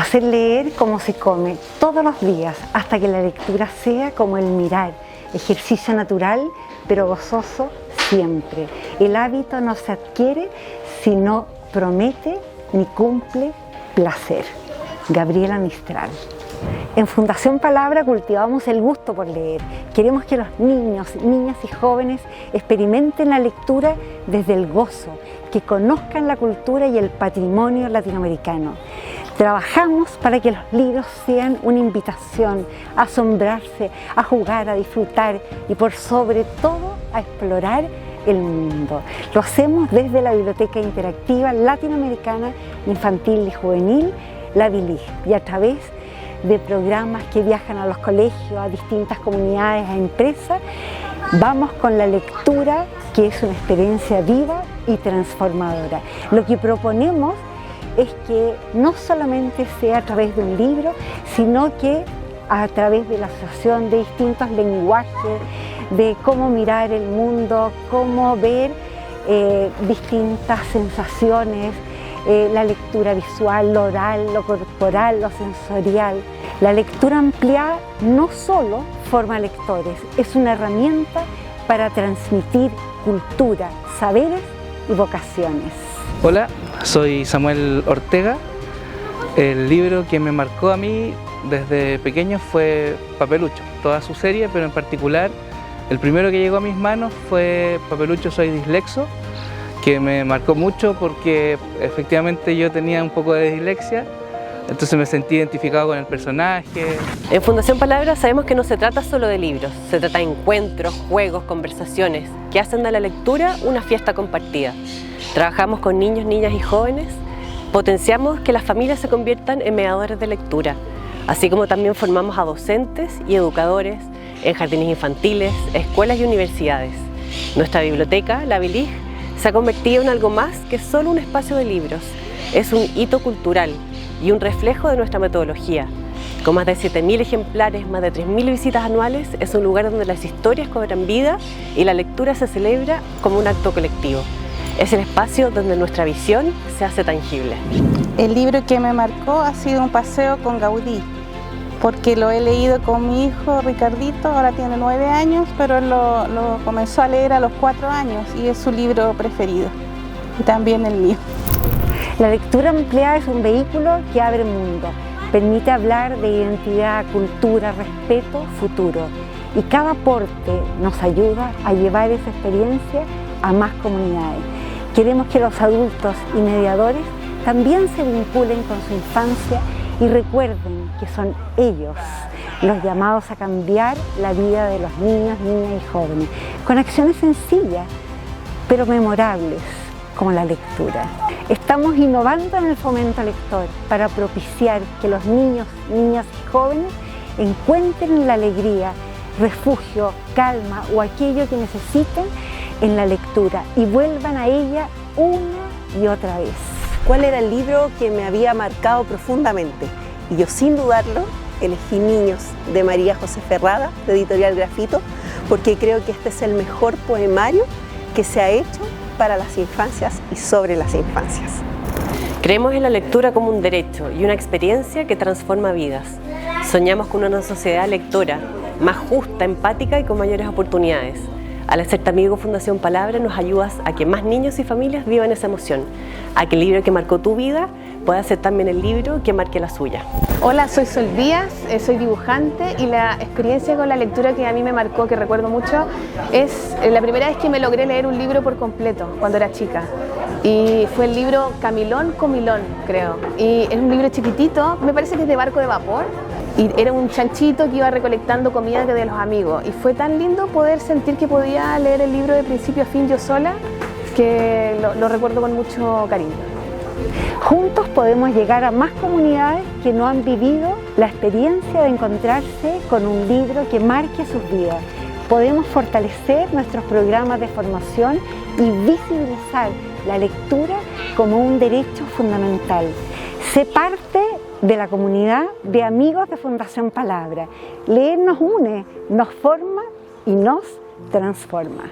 Hacer leer como se come todos los días hasta que la lectura sea como el mirar, ejercicio natural pero gozoso siempre. El hábito no se adquiere si no promete ni cumple placer. Gabriela Mistral. En Fundación Palabra cultivamos el gusto por leer. Queremos que los niños, niñas y jóvenes experimenten la lectura desde el gozo, que conozcan la cultura y el patrimonio latinoamericano. Trabajamos para que los libros sean una invitación a asombrarse, a jugar, a disfrutar y por sobre todo a explorar el mundo. Lo hacemos desde la Biblioteca Interactiva Latinoamericana Infantil y Juvenil, la BILIG, y a través de programas que viajan a los colegios, a distintas comunidades, a empresas. Vamos con la lectura, que es una experiencia viva y transformadora. Lo que proponemos es que no solamente sea a través de un libro, sino que a través de la asociación de distintos lenguajes, de cómo mirar el mundo, cómo ver distintas sensaciones, la lectura visual, lo oral, lo corporal, lo sensorial. La lectura ampliada no solo forma lectores, es una herramienta para transmitir cultura, saberes y vocaciones. Hola, soy Samuel Ortega. El libro que me marcó a mí desde pequeño fue Papelucho, toda su serie, pero en particular el primero que llegó a mis manos fue Papelucho Soy Dislexo, que me marcó mucho porque efectivamente yo tenía un poco de dislexia, entonces me sentí identificado con el personaje. En Fundación Palabra sabemos que no se trata solo de libros, se trata de encuentros, juegos, conversaciones que hacen de la lectura una fiesta compartida. Trabajamos con niños, niñas y jóvenes, potenciamos que las familias se conviertan en mediadores de lectura, así como también formamos a docentes y educadores en jardines infantiles, escuelas y universidades. Nuestra biblioteca, la BILIG, se ha convertido en algo más que solo un espacio de libros. Es un hito cultural y un reflejo de nuestra metodología. Con más de 7.000 ejemplares, más de 3.000 visitas anuales, es un lugar donde las historias cobran vida y la lectura se celebra como un acto colectivo. Es el espacio donde nuestra visión se hace tangible. El libro que me marcó ha sido Un paseo con Gaudí, porque lo he leído con mi hijo Ricardito, ahora tiene 9 años, pero él lo comenzó a leer a los 4 años y es su libro preferido, y también el mío. La lectura ampliada es un vehículo que abre el mundo, permite hablar de identidad, cultura, respeto, futuro, y cada aporte nos ayuda a llevar esa experiencia a más comunidades. Queremos que los adultos y mediadores también se vinculen con su infancia y recuerden que son ellos los llamados a cambiar la vida de los niños, niñas y jóvenes, con acciones sencillas, pero memorables, como la lectura. Estamos innovando en el fomento lector para propiciar que los niños, niñas y jóvenes encuentren la alegría, refugio, calma o aquello que necesiten en la lectura y vuelvan a ella una y otra vez. ¿Cuál era el libro que me había marcado profundamente? Y yo, sin dudarlo, elegí Niños, de María José Ferrada, de Editorial Grafito, porque creo que este es el mejor poemario que se ha hecho para las infancias y sobre las infancias. Creemos en la lectura como un derecho y una experiencia que transforma vidas. Soñamos con una sociedad lectora, más justa, empática y con mayores oportunidades. Al hacerte amigo Fundación Palabra nos ayudas a que más niños y familias vivan esa emoción, a que el libro que marcó tu vida pueda ser también el libro que marque la suya. Hola, soy Sol Díaz, soy dibujante y la experiencia con la lectura que a mí me marcó, que recuerdo mucho, es la primera vez que me logré leer un libro por completo, cuando era chica. Y fue el libro Camilón Comilón, creo. Y es un libro chiquitito, me parece que es de barco de vapor. Y era un chanchito que iba recolectando comida de los amigos. Y fue tan lindo poder sentir que podía leer el libro de principio a fin yo sola, que lo recuerdo con mucho cariño. Juntos podemos llegar a más comunidades que no han vivido la experiencia de encontrarse con un libro que marque sus vidas. Podemos fortalecer nuestros programas de formación y visibilizar la lectura como un derecho fundamental. Sé parte de la comunidad de amigos de Fundación Palabra. Leer nos une, nos forma y nos transforma.